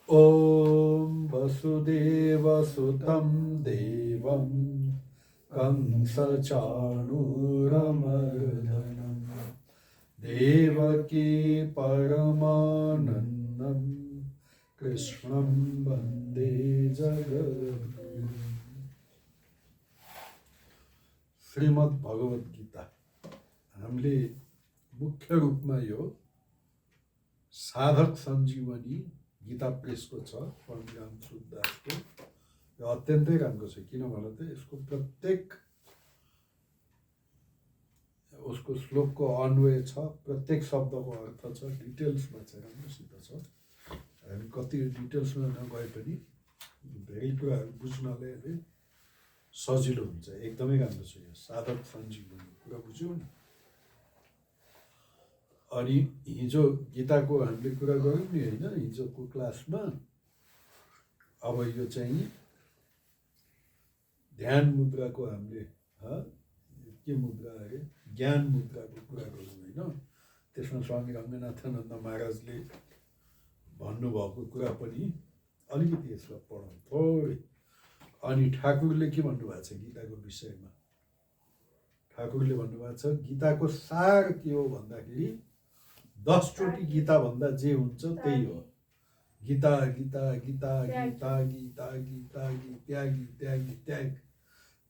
ॐ वसुदेवसुतं देवं कंसचाणूरमर्दनं देवकी परमानन्दं कृष्णं वन्दे जगद्गुरुं। श्रीमद् भगवत गीता हामीले मुख्य रूपमा यो साधक सञ्जीवनी गीता प्रेसको छ, परमराम सुदासको। यो अत्यन्तै राम्रो छ, किन भन त यसको प्रत्येक उसको श्लोकको अन्वय छ, प्रत्येक शब्दको अर्थ छ, डिटेल्समा छ, राम्रोसित छ। हामी कति डिटेल्समा नगए पनि धेरै कुराहरू बुझ्नलाई सजिलो हुन्छ। एकदमै राम्रो छ यो साधक सञ्जीवनी, कुरा बुझ्यौँ नि। अनि हिजो गीताको हामीले कुरा गऱ्यौँ नि होइन, हिजोको क्लासमा। अब यो चाहिँ ध्यान मुद्राको हामीले के मुद्रा अरे ज्ञान मुद्राको कुरा गरौँ होइन। त्यसमा स्वामी रङ्गनाथानन्द महाराजले भन्नुभएको कुरा पनि अलिकति यसलाई पढौँ थोरै। अनि ठाकुरले के भन्नुभएको छ गीताको विषयमा? ठाकुरले भन्नुभएको छ गीताको सार के हो भन्दाखेरि 10 चोटि गीता भन्दा जे हुन्छ त्यही हो। गीता गीता गीता गीता गीता गीता त्यागी त्यागी त्याग,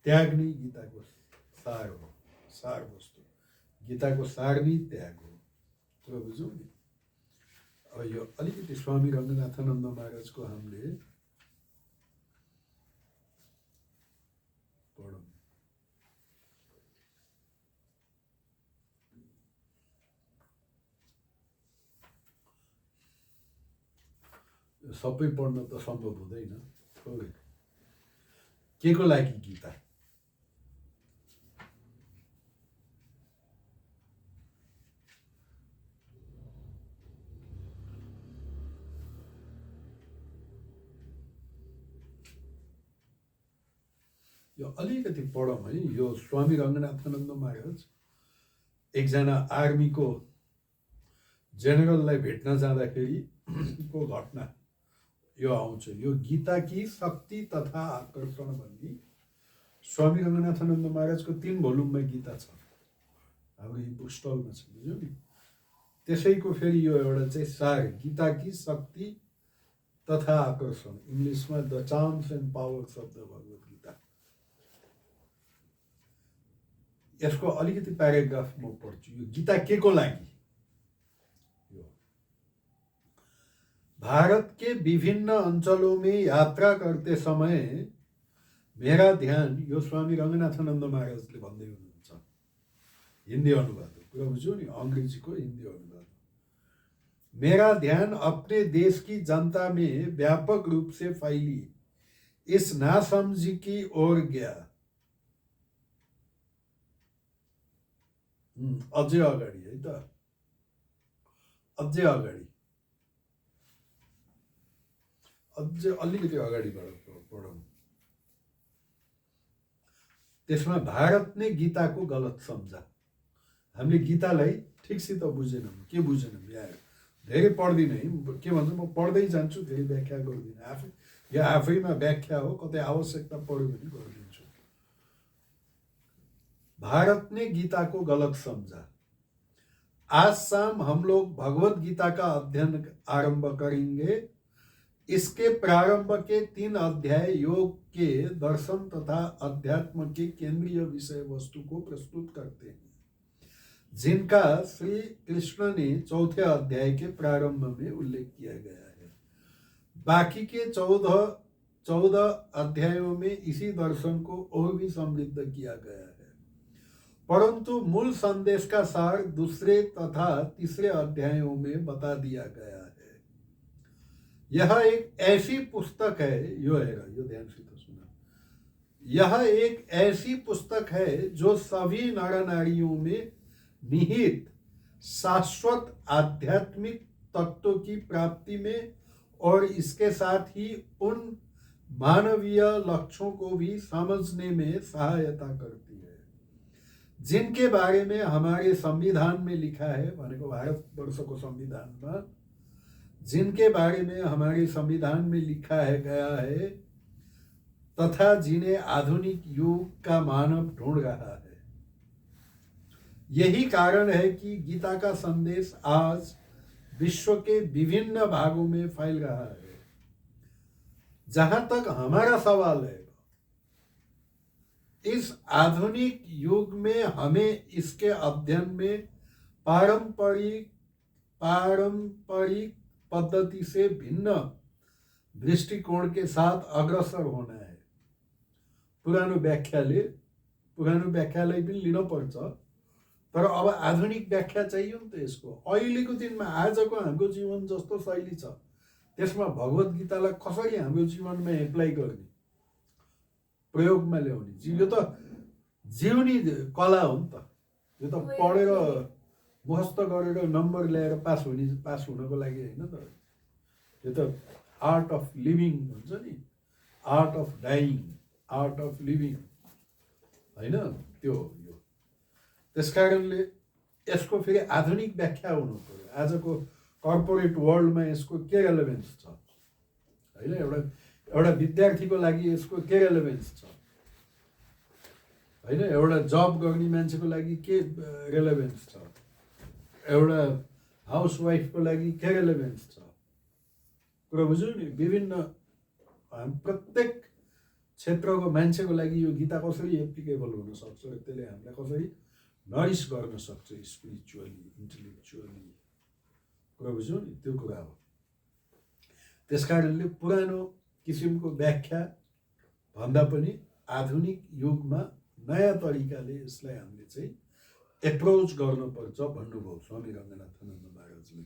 त्याग नै गीताको सार हो, सार वस्तु। गीताको सार नै त्याग हो, कुरा बुझौँ नि। अब यो अलिकति स्वामी रङ्गनाथानन्द महाराजको हामीले पढौँ। सबै पढ्न त सम्भव हुँदैन, थोरै। के को लागि गीता? यो अलिकति पढौँ है। यो स्वामी रङ्गनाथानन्द महाराज एकजना आर्मीको जेनरललाई भेट्न जाँदाखेरि को घटना यो आउँछ। यो गीता की शक्ति तथा आकर्षण भन्ने स्वामी रङ्गनाथानन्द महाराजको 3 भोल्युममा गीता छ, हाम्रो यो बुक स्टलमा छ, बुझ्यौ नि। त्यसैको फेरि यो एउटा चाहिँ सार, गीता की शक्ति तथा आकर्षण, इङ्ग्लिसमा the charms and powers of the Bhagavad Gita. यसको अलिकति प्याराग्राफ म पढ्छु। यो गीता के को लागि? भारत के विभिन्न अंचलों में यात्रा करते समय मेरा ध्यान, यो स्वामी रङ्गनाथानन्द महाराजले भन्दै हुनुहुन्छ, हिन्दी अनुवाद हो, कुरा बुझ्यौ नि, अङ्ग्रेजीको हिन्दी अनुवाद। मेरा ध्यान अपने देश की जनता में व्यापक रूप से फैली इस नासमझी की ओर गया। अझै अगाडि है त, अझै अगाडि, अझै अलिकति अगाडिबाट पढौँ। त्यसमा भारत ने गीता को गलत सम्झा। हामीले गीतालाई ठिकसित बुझेनौँ। के बुझेनौँ यार? धेरै पढ्दिनँ है, के भन्छ म पढ्दै जान्छु, धेरै व्याख्या गर्दिनँ। आफै यो आफैमा व्याख्या हो, कतै आवश्यकता पढ्यो भने गरिदिन्छु। भारत ने गीता को गलत समझा। आज शाम हम लोग भगवत गीता का अध्ययन आरंभ करेंगे। इसके प्रारंभ के 3 अध्याय योग के दर्शन तथा अध्यात्म के केंद्रीय विषय वस्तु को प्रस्तुत करते हैं, जिनका श्री कृष्ण ने 4थे अध्याय के प्रारंभ में उल्लेख किया गया है। बाकी के 14 अध्यायों में इसी दर्शन को और भी समृद्ध किया गया है, परंतु मूल संदेश का सार दूसरे तथा तीसरे अध्यायों में बता दिया गया है। यह एक ऐसी पुस्तक है, यो ध्यान से तो सुना, यह एक ऐसी पुस्तक है जो सभी नर नारियों में निहित शाश्वत आध्यात्मिक तत्व की प्राप्ति में और इसके साथ ही उन मानवीय लक्ष्यों को भी समझने में सहायता करती है, जिनके बारे में हमारे संविधान में लिखा है, भनेको भारतवर्षको संविधानमा जिनके बारे में हमारे संविधान में लिखा है गया है तथा जिन्हें आधुनिक युग का मानव ढूंढ रहा है। यही कारण है कि गीता का संदेश आज विश्व के विभिन्न भागों में फैल रहा है। जहां तक हमारा सवाल है, इस आधुनिक युग में हमें इसके अध्ययन में पारंपरिक पद्धति से भिन्न दृष्टिकोण के साथ अग्रसर होना है। पुरानो व्याख्यालाई पनि लिन पर्छ, तर अब आधुनिक व्याख्या चाहियो नि त यसको। अहिलेको दिनमा आजको हाम्रो जीवन जस्तो शैली छ, त्यसमा भगवत गीतालाई कसरी हाम्रो जीवनमा एप्लाई गर्ने, प्रयोगमा ल्याउने, यो त जिउने कला हो नि त। यो त पढेर मुखस्त गरेर नम्बर ल्याएर पास हुनको लागि होइन त। यो त आर्ट अफ लिभिङ भन्छ नि, art of dying, art of living होइन, त्यो हो यो। त्यस कारणले यसको फेरि आधुनिक व्याख्या हुनु पर्यो। आजको कर्पोरेट वर्ल्डमा यसको के रेलेभेन्स छ होइन, एउटा विद्यार्थीको लागि यसको के रेलेभेन्स छ होइन, एउटा जब गर्ने मान्छेको लागि के रेलेभेन्स छ, एउटा हाउसवाइफको लागि के रेलेभेन्स छ, कुरा बुझ्यौ नि। विभिन्न प्रत्येक क्षेत्रको मान्छेको लागि यो गीता कसरी एप्लिकेबल हुन सक्छ र त्यसले हामीलाई कसरी नरिस गर्न सक्छ स्पिरिचुअली, इन्टेलेक्चुअली, कुरा बुझ्यौ नि, त्यो कुरा हो। त्यस कारणले पुरानो किसिमको व्याख्या भन्दा पनि आधुनिक युगमा नयाँ तरिकाले यसलाई हामीले चाहिँ एप्रोच गर्नुपर्छ भन्नुभयो स्वामी रङ्गनाथानन्द महाराजले।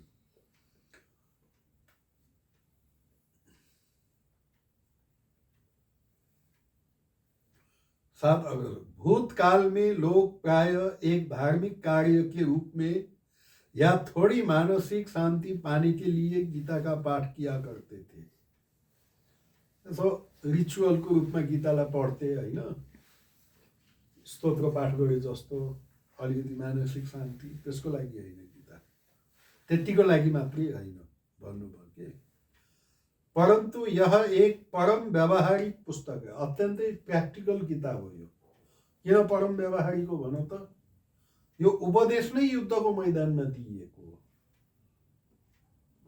7 अगस्त। भूतकाल में लोग प्राय एक धार्मिक कार्य के रूप में या थोड़ी मानसिक शांति पाने के लिए गीता का पाठ किया करते थे। सो रिचुअल को रूपमा गीतालाई पढ्थे होइन, स्तोत्र पाठ गरे जस्तो, अलिकति मानसिक शान्ति, त्यसको लागि होइन गीता, त्यतिको लागि मात्रै होइन भन्नुभयो के। परंतु यह एक परम व्यावहारिक पुस्तक है, अत्यन्तै प्र्याक्टिकल गीता हो यो। किन परम व्यावहारिक हो भन त, यो उपदेश नै युद्धको मैदानमा दिइएको हो,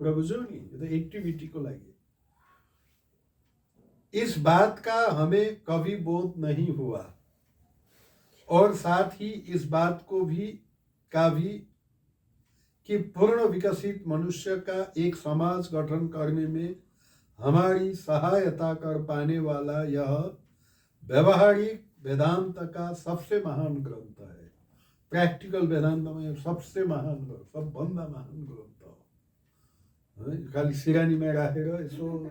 कुरा बुझ्यौ नि। यो त एक्टिभिटीको लागि। इस बात का हमें कभी बोध नहीं हुआ और साथ ही इस बात को भी कि पूर्ण विकसित मनुष्य का एक समाज गठन करने में हमारी सहायता कर पाने वाला यह व्यवहारिक वेदांत का सबसे महान ग्रंथ है। प्रैक्टिकल वेदांत में सबसे महान ग्रंथ, सबभन्दा महान ग्रन्थ हो। खालि सिरानीमा राखेर यसो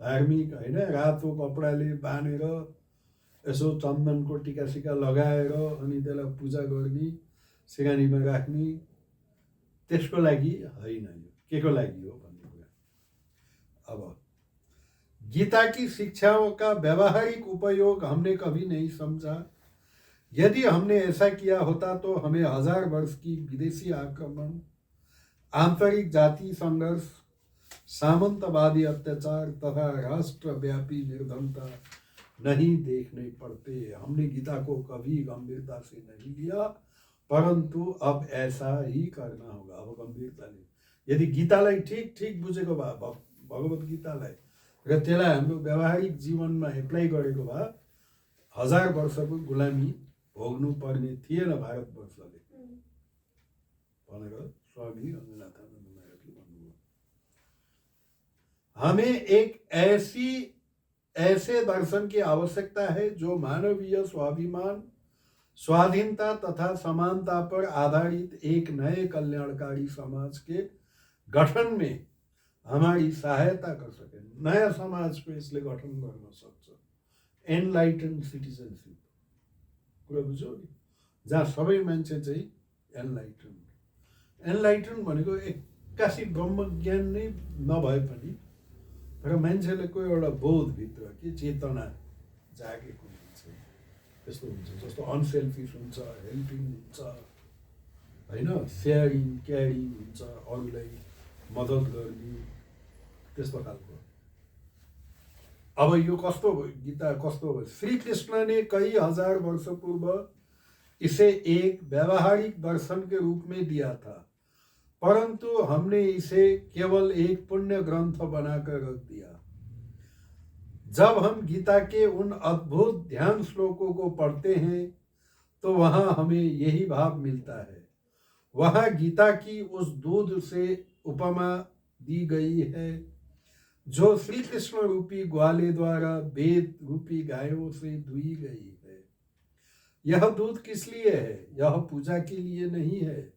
धार्मिक होइन, रातो कपडाले बाँधेर यसो चन्दनको टिकासिका लगाएर अनि त्यसलाई पूजा गर्ने, सिरानीमा राख्ने, त्यसको लागि होइन यो। के को लागि हो भन्ने कुरा। अब गीता की शिक्षाओं का व्यावहारिक उपयोग हमने कभी नहीं समझा। यदि हमने ऐसा किया होता तो हमें 1000 वर्ष की विदेशी आक्रमण, आंतरिक जाति संघर्ष, सामंतवादी अत्याचार तथा राष्ट्रव्यापी निर्धनता नहीं देखने पड़ते। हमने गीता को कभी गंभीरता से नहीं लिया, परंतु अब ऐसा ही करना होगा। अब गंभीरता ले, यदि गीतालाई ठीक ठीक बुझेको भए, भगवत गीतालाई र त्यसलाई हाम्रो व्यावहारिक जीवनमा एप्लाई गरेको भए 1000 वर्षको गुलामी भोग्नु पर्ने थिएन भारतवर्षले भनेर स्वामी रङ्गनाथानन्द महाराजले भन्नुभयो। हमें एक ऐसे दर्शन की आवश्यकता है जो मानवीय स्वाभिमान, स्वाधीनता तथा समानता पर आधारित एक नए कल्याणकारी समाज के गठन में हमारी सहायता कर सके। नया समाज को इसले गठन गर्न सक्छ। एनलाइटन सिटिजनशिप, कुरा बुझ्यौ नि, जहाँ सबै मान्छे चाहिँ एनलाइटन भनेको एक्कासी ब्रह्मज्ञान नै नभए पनि तर मान्छेले कोही एउटा बोधभित्र के चेतना जागेको हुन्छ, त्यस्तो हुन्छ। जस्तो अनसेल्फिस हुन्छ, हेल्पिङ हुन्छ होइन, सेयरिङ केयरिङ हुन्छ, अरूलाई मद्दत गर्ने, त्यस्तो खालको। अब यो कस्तो गीता कस्तो हो, श्री कृष्ण ने कई हजार वर्ष पूर्व इसे एक व्यावहारिक दर्शन के रूप में दिया था, परंतु हमने इसे केवल एक पुण्य ग्रंथ बनाकर रख दिया। जब हम गीता के उन अद्भुत ध्यान श्लोकों को पढ़ते हैं तो वहां हमें यही भाव मिलता है। वहां गीता की उस दूध से उपमा दी गई है जो श्री कृष्ण रूपी ग्वाले द्वारा वेद रूपी गायों से दुही गई है। यह दूध किस लिए है? यह पूजा के लिए नहीं है,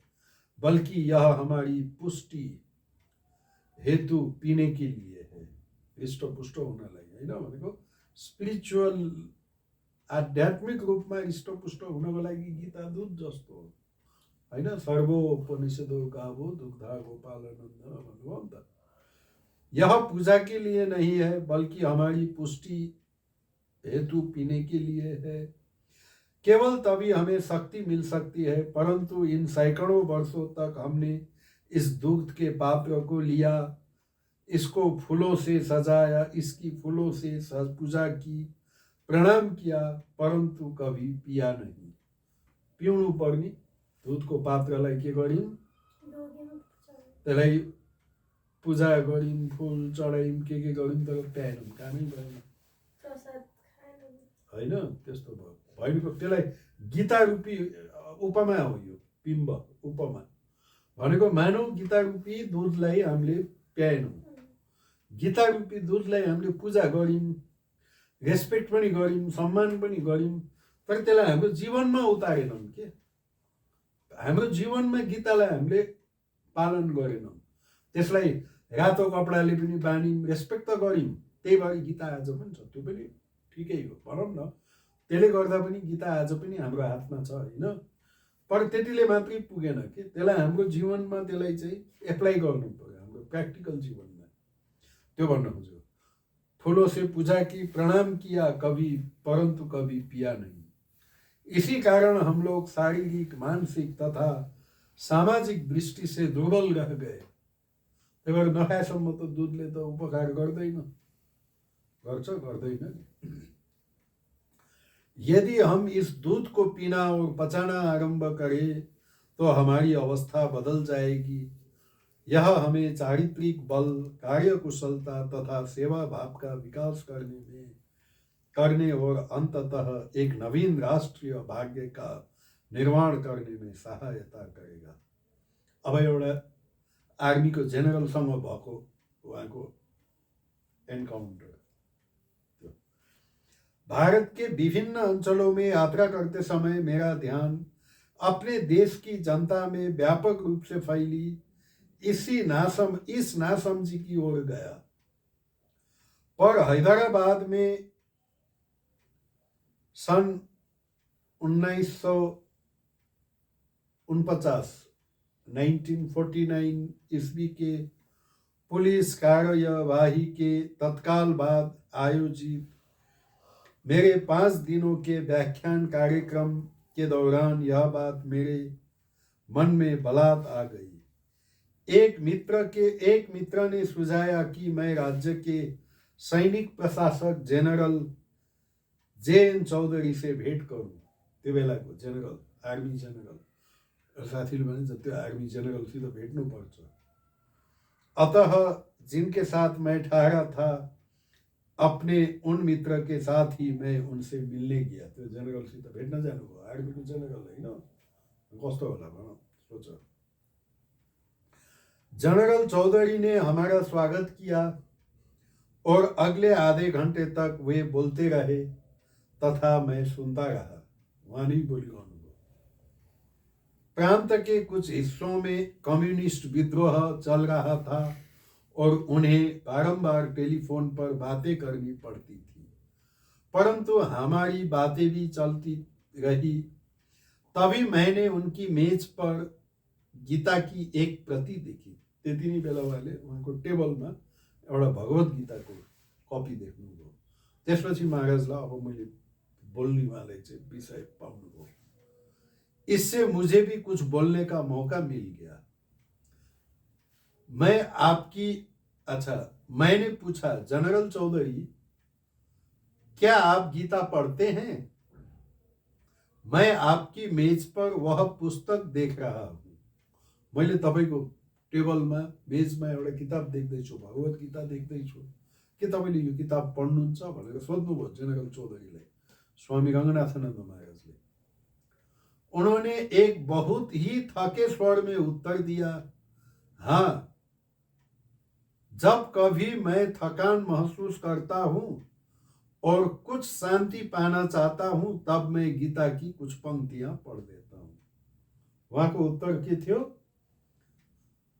बल्कि यह हमारी पुष्टि हेतु पीने के लिए है। हृष्ट पुष्ट हुनलाई होइन भनेको स्पिरिचुअल आध्यात्मिक रूपमा हृष्ट पुष्ट हुनको लागि गीता दूध जस्तो हो होइन। सर्वोपनिषदो गावो दुग्धा गोपालनन्द भन्नुभयो नि त। यह पूजा के लिए नहीं है, बल्कि हमारी पुष्टि हेतु पीने के लिए है। केवल तभी हमें शक्ति मिल सकती है, परंतु इन सैकड़ों वर्षों तक हमने इस दूध के पात्र को लिया, इसको फूलों से सजाया, इसकी फूलों से पूजा की, प्रणाम किया, परंतु कभी पिया नहीं। पिउनु पर्ने दूधको पात्रलाई के गरिन्, त्यसलाई पूजा गरिन्, फूल चढाइन्, के गरिन्, तर प्याएनौँ, कामै भएन होइन। त्यस्तो भयो भनेको त्यसलाई गीता रूपी उपमा हो यो बिम्ब उपमा भनेको। मानौ गीता रूपी दूधलाई हामीले प्याएनौँ, गीता रूपी दूधलाई हामीले पूजा गऱ्यौँ, रेस्पेक्ट पनि गऱ्यौँ, सम्मान पनि गऱ्यौँ, तर त्यसलाई हाम्रो जीवनमा उतारेनौँ के। हाम्रो जीवनमा गीतालाई हामीले पालन गरेनौँ, त्यसलाई रातो कपडाले पनि बाँध्यौँ, रेस्पेक्ट त गऱ्यौँ, त्यही भएर गीता आज पनि छ। त्यो पनि ठिकै हो भनौँ न, त्यसले गर्दा पनि गीता आज पनि हाम्रो हातमा छ होइन। पर त्यतिले मात्रै पुगेन कि त्यसलाई हाम्रो जीवनमा त्यसलाई चाहिँ एप्लाई गर्नु पर्यो, हाम्रो प्र्याक्टिकल जीवनमा। त्यो भन्न खोजेको। फूलों से पूजा की, प्रणाम किया कभी, परंतु कभी पिया नहीं। इसी कारण हम लोग शारीरिक, मानसिक तथा सामाजिक दृष्टि से दुर्बल रह गए। त्यही भएर नखाएसम्म त दुधले त उपकार गर्दैन, गर्छ गर्दैन। यदि हम इस दूध को पीना और पचाना आरंभ करें तो हमारी अवस्था बदल जाएगी। यह हमें चारित्रिक बल, कार्यकुशलता तथा सेवा भाव का विकास करने और अंततः एक नवीन राष्ट्रीय भाग्य का निर्माण करने में सहायता करेगा। अब एउटा आर्मीको जेनरलसँग भएको उहाँको एनकाउंटर। भारत के विभिन्न अंचलों में यात्रा करते समय मेरा ध्यान अपने देश की जनता में व्यापक रूप से फैली इस नासमझी की ओर गया। पर हैदराबाद में सन 1949 ईस्वी के पुलिस कार्यवाही के तत्काल बाद आयोजित मेरे 5 दिनों के व्याख्यान कार्यक्रम के दौरान यह बात मेरे मन में बलात् आ गई। एक मित्र ने सुझाया कि मैं राज्य के सैनिक प्रशासक जेनरल JN चौधरी से भेंट करूं। त्यो बेलाको जेनरल, आर्मी जेनरल साथीले भने त्यो आर्मी जेनरल सित भेट्नु पर्छ। अतः जिनके साथ मैं ठहरा था, अपने उन मित्र के साथ ही मैं उनसे मिलने गया। त्यो जेनरल सित भेट्न जानुभयो, आर्मीको जेनरल होइन, कस्तो होला भनौँ, सोच। जनरल चौधरी ने हमारा स्वागत किया और अगले आधे घंटे तक वे बोलते रहे तथा मैं सुनता रहा। वहां नहीं बोलिरहनु। प्रांत के कुछ हिस्सों में कम्युनिस्ट विद्रोह चल रहा था और उन्हें बारंबार टेलीफोन पर बातें करनी पड़ती थी, परंतु हमारी बातें भी चलती रही। तभी मैंने उनकी मेज पर गीता की एक प्रति देखी। त्यति नै बेला उहाँले उहाँको टेबलमा एउटा भगवत गीताको कपी देख्नुभयो। त्यसपछि महाराजलाई अब मैले बोल्ने उहाँलाई चाहिँ विषय पाउनुभयो। इससे मुझे भी कुछ बोलने का मौका मिल गया। मैं अच्छा, मैंने पूछा, जनरल चौधरी क्या आप गीता पढ़ते हैं? मैं आपकी मेज पर वह पुस्तक देख रहा हूँ। मैले तपाईँको टेबलमा मेजमा एउटा किताब देख्दैछु, भगवत गीता देख्दैछु। के तपाईँले यो किताब पढ्नुहुन्छ भनेर सोध्नुभयो जनरल चौधरीलाई स्वामी रंगनाथानंद महाराजले। उन्होंने एक बहुत ही थके स्वर में उत्तर दिया, हाँ, जब कभी मैं थकान महसूस करता हूं और कुछ शांति पाना चाहता हूं तब मैं गीता की कुछ पंक्तियां पढ़ देता हूं। वहां को उत्तर के थियो,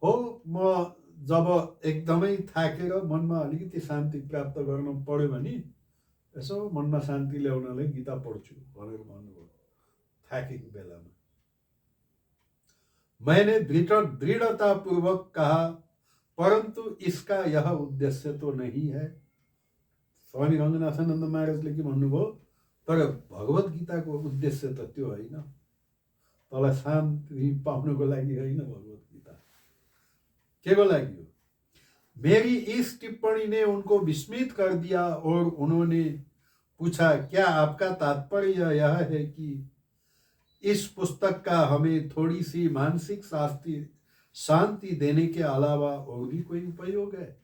हो म जब एकदमै थाकेर मनमा अलिकति शान्ति प्राप्त गर्न पर्यो भने यसो मनमा शान्ति ल्याउनलाई गीता पढ्छु भनेर भन्नुभयो थाकेको बेलामा। मैंने दृढ़तापूर्वक कहा, परंतु इसका यह उद्देश्य तो नहीं है। स्वामी रंगनाथानंद महाराजले के भन्नुभयो, तर भगवत गीताको उद्देश्य त त्यो होइन, तँलाई शान्ति पाउनको लागि होइन भगवत गीता। के को लागि हो? मेरी इस टिप्पणी ने उनको विस्मित कर दिया और उन्होंने पूछा, क्या आपका तात्पर्य यह है कि इस पुस्तक का हमें थोड़ी सी मानसिक शांति देने के अलावा और भी कोई उपयोग है?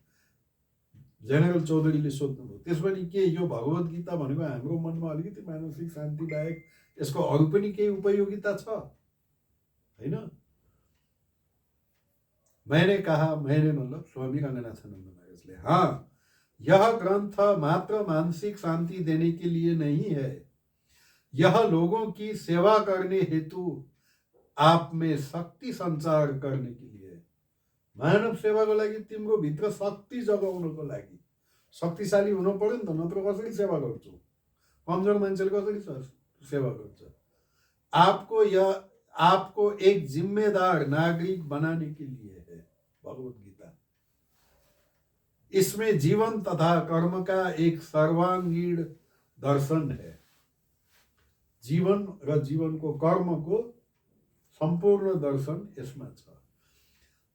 जनरल चौधरीले सोध्नुभयो, त्यसपछि के यो भगवत गीता भनेको हाम्रो मनमा अलिकति मानसिक शान्ति बाहेक यसको अरू पनि केही उपयोगिता छ हैन? मैंने कहा, मैंने मतलब स्वामी रंगनाथानंद महाराजले, हाँ, यह ग्रंथ मात्र मानसिक शांति देने के लिए नहीं है, यह लोगों की सेवा करने हेतु आप में शक्ति संचार करने के लिए है। मानव सेवाको लागि तिम्रो भित्र शक्ति जगाउनको लागि शक्तिशाली हुनु पर्यो नि त, नत्र कसरी सेवा गर्छौ? कमजोर मान्छेले कसरी सेवा गर्छ? आपको एक जिम्मेदार नागरिक बनाने के लिए है भगवत गीता। इसमें जीवन तथा कर्म का एक सर्वांगीण दर्शन है। जीवन र जीवनको कर्मको संपूर्ण दर्शन यसमा छ।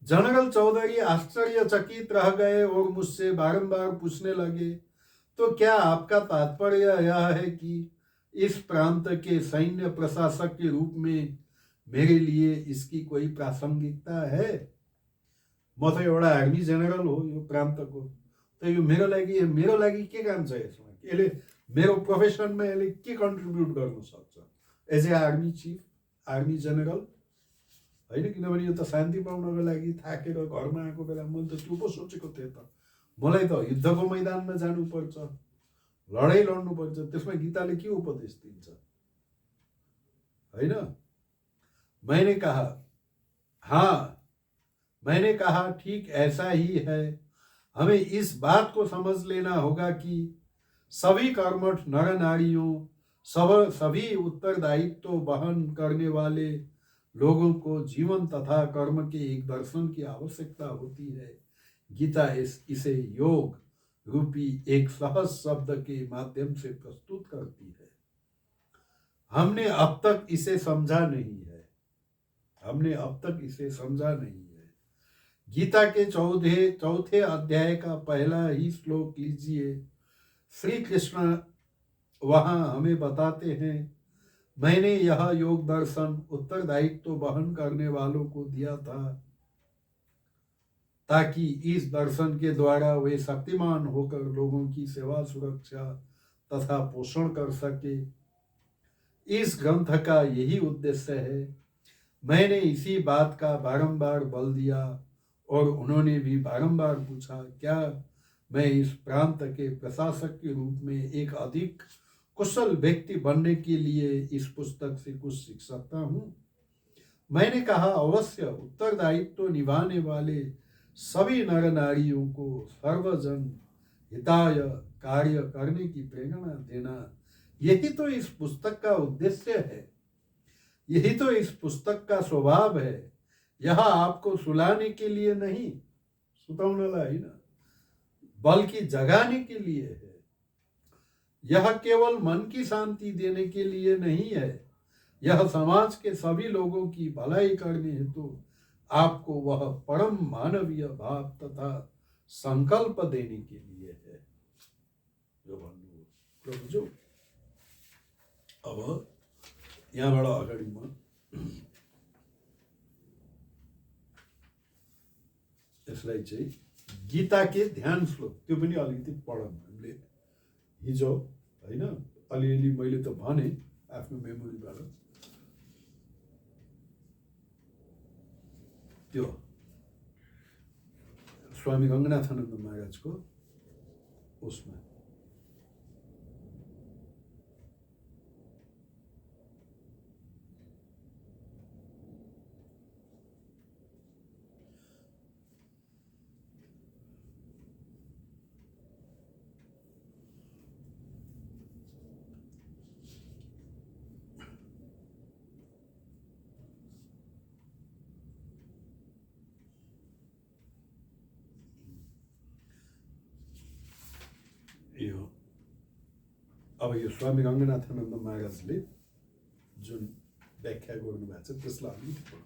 जनरल चौधरी आश्चर्यचकित रह गए और मुझसे बारंबार पूछने लगे, तो क्या आपका तात्पर्य यह है कि इस प्रांत के सैन्य प्रशासक के रूप में मेरे लिए इसकी कोई प्रासंगिकता है? म त एउटा आर्मी जनरल हो यो प्रान्तको, त यो मेरो लागि के काम छ यसमा? यसले मेरो प्रोफेसनमा यसले के कन्ट्रिब्युट गर्न सक्छ as a army chief, army general होइन? किनभने यो त शान्ति पाउनको लागि थाकेर घरमा आएको बेला मैले त त्यो पो सोचेको थिएँ त, मलाई त युद्धको मैदानमा जानुपर्छ, लडाइँ लड्नुपर्छ, त्यसमा गीताले के उपदेश दिन्छ होइन? मैंने कहा, हाँ, मैंने कहा, ठीक ऐसा ही है। हमें इस बात को समझ लेना होगा कि सभी कर्मठ नर नारियों, सभी उत्तरदायित्व तो वहन करने वाले लोगों को जीवन तथा कर्म के एक दर्शन की आवश्यकता होती है। गीता इसे योग रूपी एक सहज शब्द के माध्यम से प्रस्तुत करती है। हमने अब तक इसे समझा नहीं है। गीता के चौथे अध्याय का पहला ही श्लोक लीजिए। श्री कृष्ण वहां हमें बताते हैं, मैंने यह योग दर्शन उत्तरदायित्व वहन करने वालों को दिया था ताकि इस दर्शन के द्वारा वे शक्तिमान होकर लोगों की सेवा, सुरक्षा तथा पोषण कर सके। इस ग्रंथ का यही उद्देश्य है। मैंने इसी बात का बारंबार बल दिया और उन्होंने भी बारंबार पूछा, क्या मैं इस प्रांत के प्रशासक के रूप में एक अधिक कुशल व्यक्ति बनने के लिए इस पुस्तक से कुछ सीख सकता हूँ? मैंने कहा, अवश्य। उत्तरदायित्व निभाने वाले सभी नर नारियों को सर्वजन हिताय कार्य करने की प्रेरणा देना, यही तो इस पुस्तक का उद्देश्य है, यही तो इस पुस्तक का स्वभाव है। यह आपको सुलाने के लिए नहीं, सुताउनलाई हैन, बल्कि जगाने के लिए है। यह केवल मन की शांति देने के लिए नहीं है, यह समाज के सभी लोगों की भलाई करने हेतु आपको वह परम मानवीय भाव तथा संकल्प देने के लिए है जो भन्नुभयो प्रभुज्यू। अब यहाँबाट अगाडि म यसलाई चाहिँ गीताकै ध्यान श्लोक त्यो पनि अलिकति पढौँ हामीले। हिजो होइन अलिअलि मैले त भने आफ्नो मेमोरीबाट त्यो स्वामी रङ्गनाथानन्द महाराजको उसमा यो अब यो स्वामी रङ्गनाथानन्द महाराजले जुन व्याख्या गर्नुभएको छ त्यसलाई अलिकति पढौँ।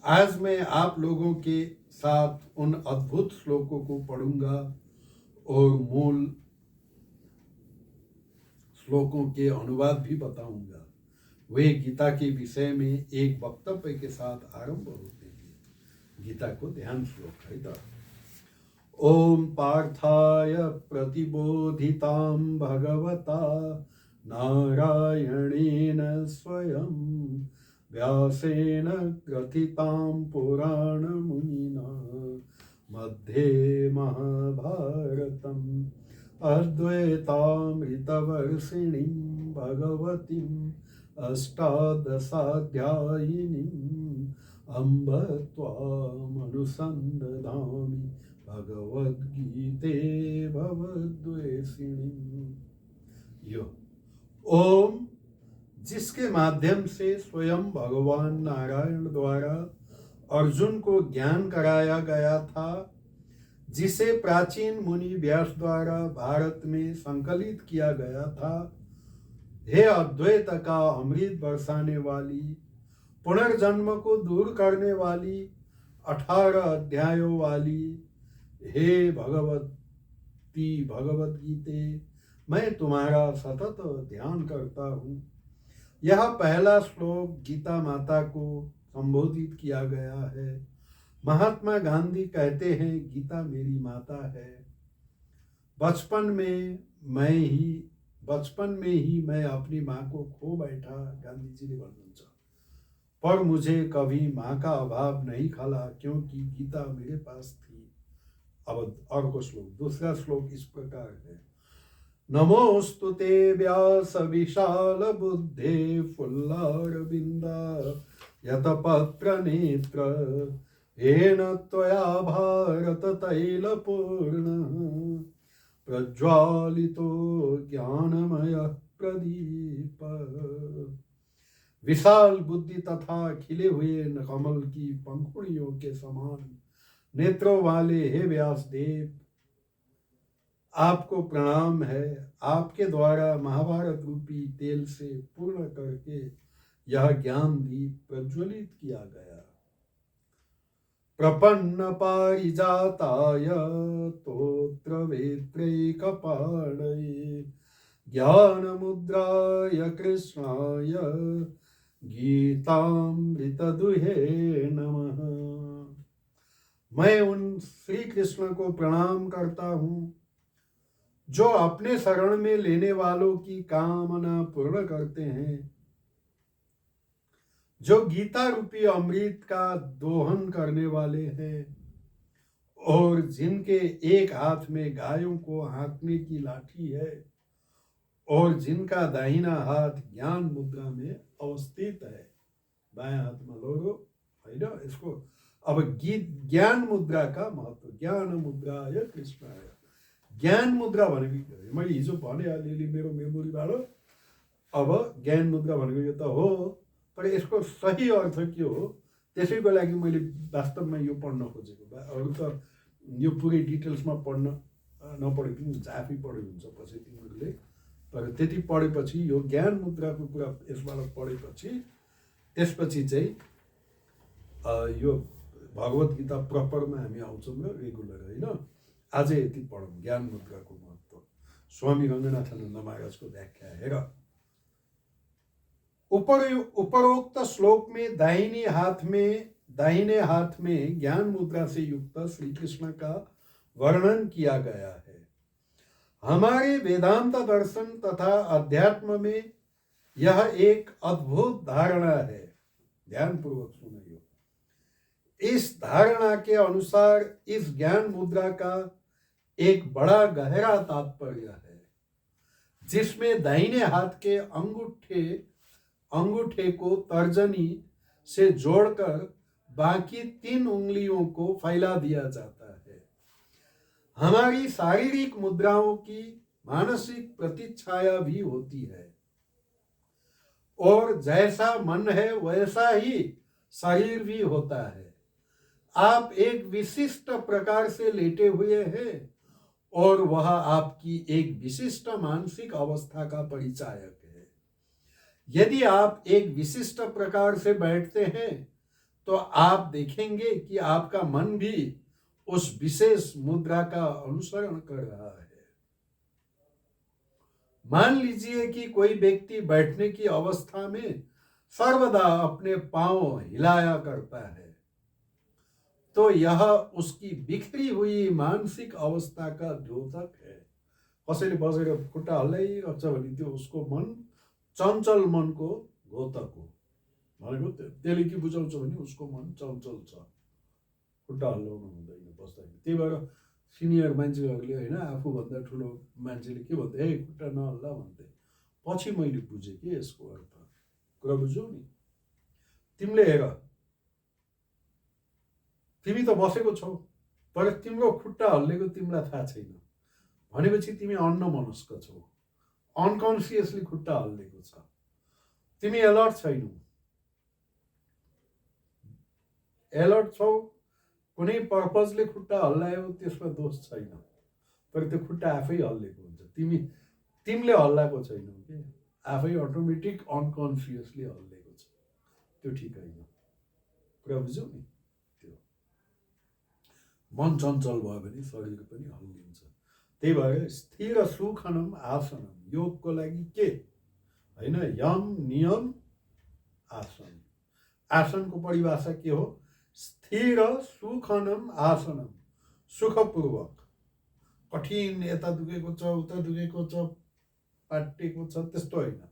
आज मैं आप लोगों के साथ उन अद्भुत श्लोकों को पढ़ूंगा और मूल श्लोकों के अनुवाद भी बताऊंगा। वे गीता के विषय में एक वक्तव्य के साथ आरंभ होते हैं। गीता को ध्यान श्लोक है तो ओम पार्थाय प्रतिबोधितां भगवता नारायणेन स्वयं व्यासेन ग्रथितां पुराणमुनिना मध्ये महाभारतम् अद्वैतामृतवर्षिणीं भगवतीम् अष्टादशाध्यायिनीम् अम्ब त्वामनुसन्दधामि भगवद्गीते भवद्वेषिणी। यो ओम जिसके माध्यम से स्वयं भगवान नारायण द्वारा अर्जुन को ज्ञान कराया गया था, जिसे प्राचीन मुनि व्यास द्वारा भारत में संकलित किया गया था। हे अद्वैत का अमृत बरसाने वाली, पुनर्जन्म को दूर करने वाली, 18 अध्यायों वाली, हे भगवती भगवद गीते, मैं तुम्हारा सतत ध्यान करता हूँ। यह पहला श्लोक गीता माता को संबोधित किया गया है। महात्मा गांधी कहते हैं गीता मेरी माता है। बचपन में ही मैं अपनी माँ को खो बैठा, गांधी जी ने भन्नुहुन्छ। पर मुझे कभी माँ का अभाव नहीं खला, क्योंकि गीता मेरे पास थी। अब अर्को श्लोक, दूसरा श्लोक इस प्रकार है। नमोस्तुते व्यास विशाल बुद्धे फुल्लारविन्दा यतपत्र नेत्र येन त्वया भारत तैलपूर्ण प्रज्वालितो ज्ञानमय प्रदीप। विशाल बुद्धि तथा खिले हुए कमल की पंखुड़ियों के समान नेत्रों वाले हे व्यासदेव, आपको प्रणाम है। आपके द्वारा महाभारत रूपी तेल से पूर्ण करके यह ज्ञान दीप प्रज्वलित किया गया। प्रपन्न पारिजाताय तोत्र वेत्रैकपाणये ज्ञान मुद्राय कृष्णाय गीतामृतदुहे नमः। मैं उन श्री कृष्ण को प्रणाम करता हूँ जो अपने शरण में लेने वालों की कामना पूर्ण करते हैं, जो गीता रूपी अमृत का दोहन करने वाले हैं और जिनके एक हाथ में गायों को हाँकने की लाठी है और जिनका दाहिना हाथ ज्ञान मुद्रा में अवस्थित है। बायां हाथ में लोरो होइन। इसको अब ज्ञान मुद्रा का महत्व, ज्ञान मुद्रा है कृष्ण है। ज्ञान मुद्रा भनेको मैले हिजो भने अलिअलि मेरो मेमोरीबाट। अब ज्ञान मुद्रा भनेको यो त हो, तर यसको सही अर्थ के हो त्यसैको लागि मैले वास्तवमा यो पढ्न खोजेको। अरू त यो पुरै डिटेल्समा पढ्न नपढे पनि हुन्छ, आफै पढे हुन्छ पछि तिमीहरूले। तर त्यति पढेपछि यो ज्ञान मुद्राको कुरा यसबाट पढेपछि त्यसपछि चाहिँ यो भगवत गीता प्रपरमा हामी आउँछौँ र रेगुलर होइन। आज यति पढौँ ज्ञान मुद्राको महत्त्व। स्वामी रङ्गनाथानन्द महाराजको व्याख्या हेर। उपरोक्त श्लोक में दाहिने हाथ में ज्ञान मुद्रा से युक्त श्री कृष्ण का वर्णन किया गया है। हमारे वेदांत दर्शन तथा अध्यात्म में यह एक अद्भुत धारणा है। ध्यान पूर्वक सुनिए। इस धारणा के अनुसार इस ज्ञान मुद्रा का एक बड़ा गहरा तात्पर्य है, जिसमें दाहिने हाथ के अंगूठे को तर्जनी से जोड़कर बाकी 3 उंगलियों को फैला दिया जाता है। हमारी शारीरिक मुद्राओं की मानसिक प्रतिच्छाया भी होती है, और जैसा मन है वैसा ही शरीर भी होता है। आप एक विशिष्ट प्रकार से लेटे हुए हैं, और वह आपकी एक विशिष्ट मानसिक अवस्था का परिचायक है। यदि आप एक विशिष्ट प्रकार से बैठते हैं तो आप देखेंगे कि आपका मन भी उस विशेष मुद्रा का अनुसरण कर रहा है। मान लीजिए कि कोई व्यक्ति बैठने की अवस्था में सर्वदा अपने पांव हिलाया करता है, तो यह उसकी बिखरी हुई मानसिक अवस्था का द्योतक है। कसैले बसेर खुट्टा हल्लाइरहेछ भने त्यो उसको मन चञ्चल मनको द्योतक हो। भनेको त्यसले के बुझाउँछ भने उसको मन चञ्चल छ, खुट्टा हल्लाउनु हुँदैन बस्दाखेरि। त्यही भएर सिनियर मान्छेहरूले होइन, आफूभन्दा ठुलो मान्छेले के भन्थे, हे खुट्टा नहल्ला भन्थे। पछि मैले बुझेँ कि यसको अर्थ। कुरा बुझ्यौ नि? तिमीले हेर, तिमी त बसेको छौ, तर तिम्रो खुट्टा हल्लेको तिमीलाई थाहा छैन भनेपछि तिमी अन्नमनस्क छौ। अनकन्सियसली खुट्टा हल्लेको छ, तिमी एलर्ट छैनौ। एलर्ट छौ, कुनै पर्पजले खुट्टा हल्लायो त्यसमा दोष छैन, तर त्यो खुट्टा आफै हल्लेको हुन्छ। तिमीले हल्लाएको छैनौ कि, आफै अटोमेटिक अनकन्सियसली हल्लेको छ। त्यो ठिक होइन। कुरा बुझ्यौ नि? त्यो मन चञ्चल भयो भने शरीर पनि हल्लिन्छ। त्यही भएर स्थिर सुखनम आसनम योगको लागि के होइन, यम नियम आसन। आसनको परिभाषा के हो? स्थिर सुखनम आसनम, सुखपूर्वक। कठिन यता दुखेको छ उता दुखेको छ पाटेको छ त्यस्तो होइन।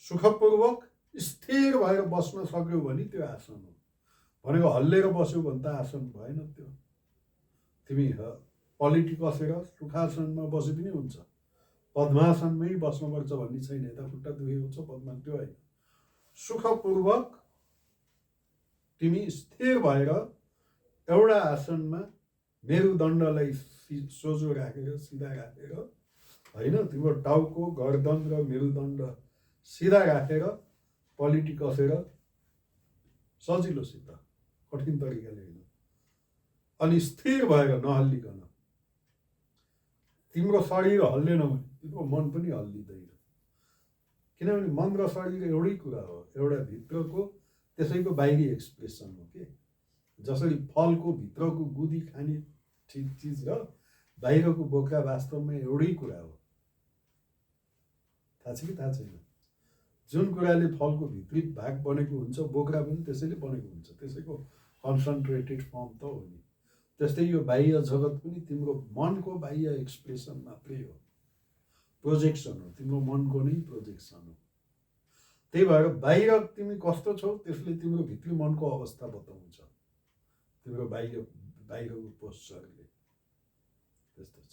सुखपूर्वक स्थिर भएर बस्न सक्यौ भने त्यो आसन हो। भनेको हल्लेर बस्यौ भने त आसन भएन त्यो। तिमी पलिटी कसेर सुखासनमा बसे पनि हुन्छ, पद्मासनमै बस्नुपर्छ भन्ने छैन। यता खुट्टा दुखेको छ पद्मा, त्यो होइन। सुखपूर्वक तिमी स्थिर भएर एउटा आसनमा मेरुदण्डलाई सोझो राखेर सिधा राखेर होइन, तिम्रो टाउको गर्दन र मेरुदण्ड सिधा राखेर पलिटी कसेर सजिलोसित, कठिन तरिकाले होइन, अनि स्थिर भएर नहल्लिकन। तिम्रो शरीर हल्लेन भने तिम्रो मन पनि हल्लिँदैन, किनभने मन र शरीर एउटै कुरा हो, एउटा भित्रको त्यसैको बाहिरी एक्सप्रेसन हो कि। जसरी फलको भित्रको गुदी खाने चिज र बाहिरको बोक्रा वास्तवमा एउटै कुरा हो। थाहा छ कि थाहा छैन? जुन कुराले फलको भित्री भाग बनेको हुन्छ बोक्रा पनि त्यसैले बनेको हुन्छ, त्यसैको कन्सन्ट्रेटेड फर्म त हो नि। त्यस्तै यो बाह्य जगत पनि तिम्रो मनको बाह्य एक्सप्रेसन मात्रै हो, प्रोजेक्सन हो, तिम्रो मनको नै प्रोजेक्सन हो। त्यही भएर बाहिर तिमी कस्तो छौ त्यसले तिम्रो भित्री मनको अवस्था बताउँछ, तिम्रो बाहिरको पोस्चरले। त्यस्तो छ।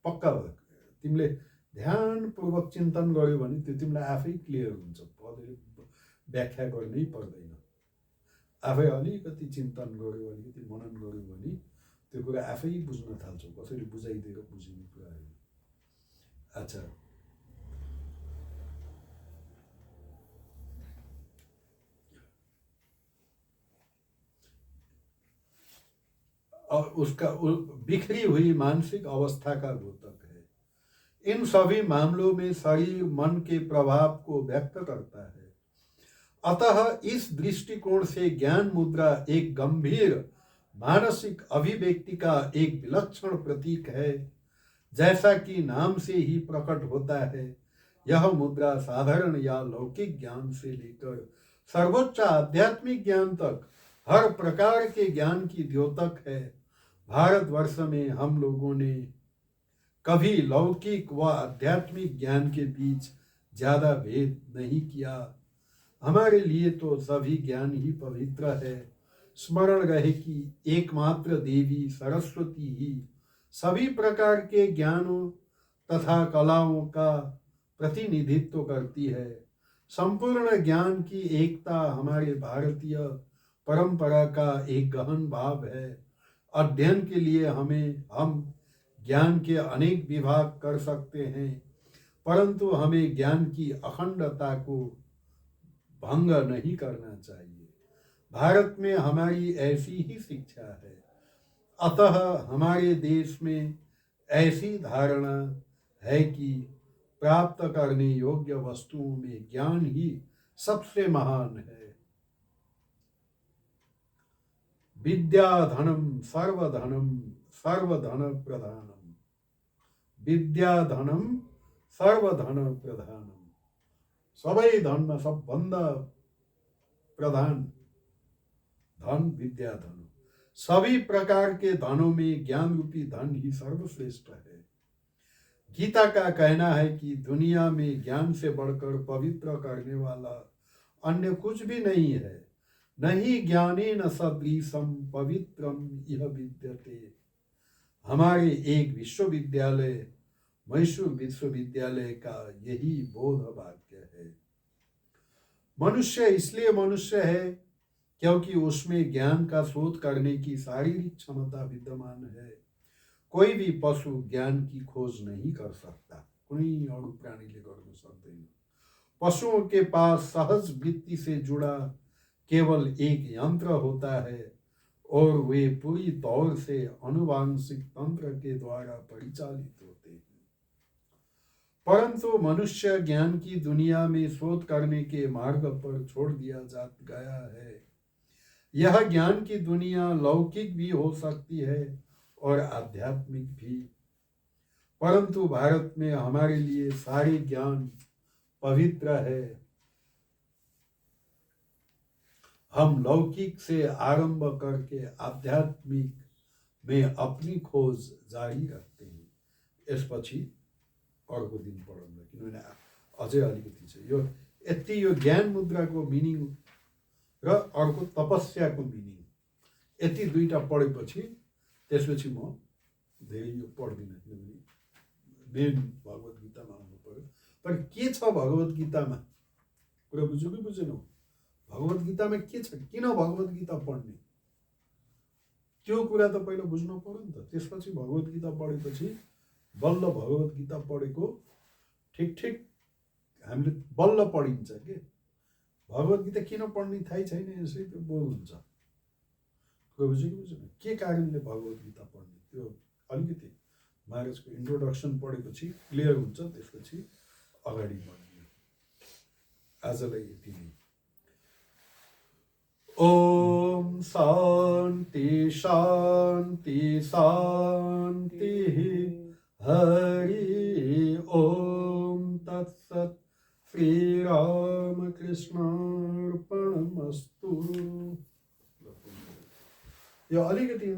पक्का भयो। तिमीले ध्यानपूर्वक चिन्तन गर्यो भने त्यो तिमीलाई आफै क्लियर हुन्छ, पदले व्याख्या गर्नै पर्दैन। आफै अलिकति चिन्तन गर्यो, अलिकति मनन गर्यो भने त्यो कुरा आफै बुझ्न थाल्छौ, कसैले बुझाइदिएर बुझिने कुरा होइन। अच्छा, और उसका बिखरी हुई मानसिक अवस्था का द्योतक है। इन सभी मामलों में शरीर मन के प्रभाव को व्यक्त करता है। अतः इस दृष्टिकोण से ज्ञान मुद्रा एक गंभीर मानसिक अभिव्यक्ति का एक विलक्षण प्रतीक है। जैसा कि नाम से ही प्रकट होता है, यह मुद्रा साधारण या लौकिक ज्ञान से लेकर सर्वोच्च आध्यात्मिक ज्ञान तक हर प्रकार के ज्ञान की द्योतक है। भारतवर्ष में हम लोगों ने कभी लौकिक व आध्यात्मिक ज्ञान के बीच ज्यादा भेद नहीं किया। हमारे लिए तो सभी ज्ञान ही पवित्र है। स्मरण रहे कि एकमात्र देवी सरस्वती ही सभी प्रकार के ज्ञानों तथा कलाओं का प्रतिनिधित्व करती है। संपूर्ण ज्ञान की एकता हमारे भारतीय परंपरा का एक गहन भाव है। अध्ययन के लिए हम ज्ञान के अनेक विभाग कर सकते हैं, परंतु हमें ज्ञान की अखंडता को भंग नहीं करना चाहिए। भारत में हमारी ऐसी ही शिक्षा है, अतः हमारे देश में ऐसी धारणा है कि प्राप्त करने योग्य वस्तुओं में ज्ञान ही सबसे महान है। विद्याधनम सर्वधनम सर्वधन प्रधानम, विद्याधनम सर्वधन प्रधानम, सबै धनमा सबभन्दा प्रधान धन विद्याधन। सभी प्रकार के धनों में ज्ञान रूपी धन ही सर्वश्रेष्ठ है। गीता का कहना है कि दुनिया में ज्ञान से बढ़कर पवित्र करने वाला अन्य कुछ भी नहीं है। नहीं ज्ञानेन सदृशम पवित्रम इह विद्यते। हमारे एक विश्वविद्यालय मैसूर विश्वविद्यालय का यही बोध वाक्य है। मनुष्य इसलिए मनुष्य है क्योंकि उसमें ज्ञान का शोध करने की शारीरिक क्षमता विद्यमान है। कोई भी पशु ज्ञान की खोज नहीं कर सकता, कुनै अरू प्राणीले गर्न सक्दैन। पशुओं के पास सहज वृत्ति से जुड़ा केवल एक यंत्र होता है और वे पूरी तौर से आनुवांशिक तंत्र के द्वारा परिचालित होते हैं। परंतु मनुष्य ज्ञान की दुनिया में शोध करने के मार्ग पर छोड़ दिया जा गया है। यह ज्ञान की दुनिया लौकिक भी हो सकती है और आध्यात्मिक भी, परंतु भारत में हमारे लिए सारे ज्ञान पवित्र है। हम लौकिक से आरंभ करके आध्यात्मिक में अपनी खोज जारी रखते हैं। यसपछि अर्को दिन पढौँला, किनभने अझै अलिकति छ। यो यति यो ज्ञान मुद्राको मिनिङ र अर्को तपस्याको मिनिङ, यति दुईटा पढेपछि त्यसपछि म धेरै यो पढ्दिनँ, किनभने मेन भगवत गीतामा आउनु पर्यो। तर के छ भगवत गीतामा कुरा बुझ्यो कि बुझेनौ? भगवत गीतामा के छ, किन भगवत गीता पढ्ने, त्यो कुरा त पहिला बुझ्नु पर्यो नि त। त्यसपछि भगवत गीता पढेपछि बल्ल भगवत गीता पढेको ठिक ठिक हामीले बल्ल पढिन्छ के। भगवत गीता किन पढ्ने थाहै छैन, यसै त्यो बोर हुन्छ। बुझ्यो कि बुझेन? के कारणले भगवत गीता पढ्ने, त्यो अलिकति महाराजको इन्ट्रोडक्सन पढेपछि क्लियर हुन्छ। त्यसपछि अगाडि बढ्ने। आजलाई यति नै। ओम शान्ति शान्ति शान्ति। हरि ओम तत्सत्। श्री राम कृष्णार्पणमस्तु। यो अलिकति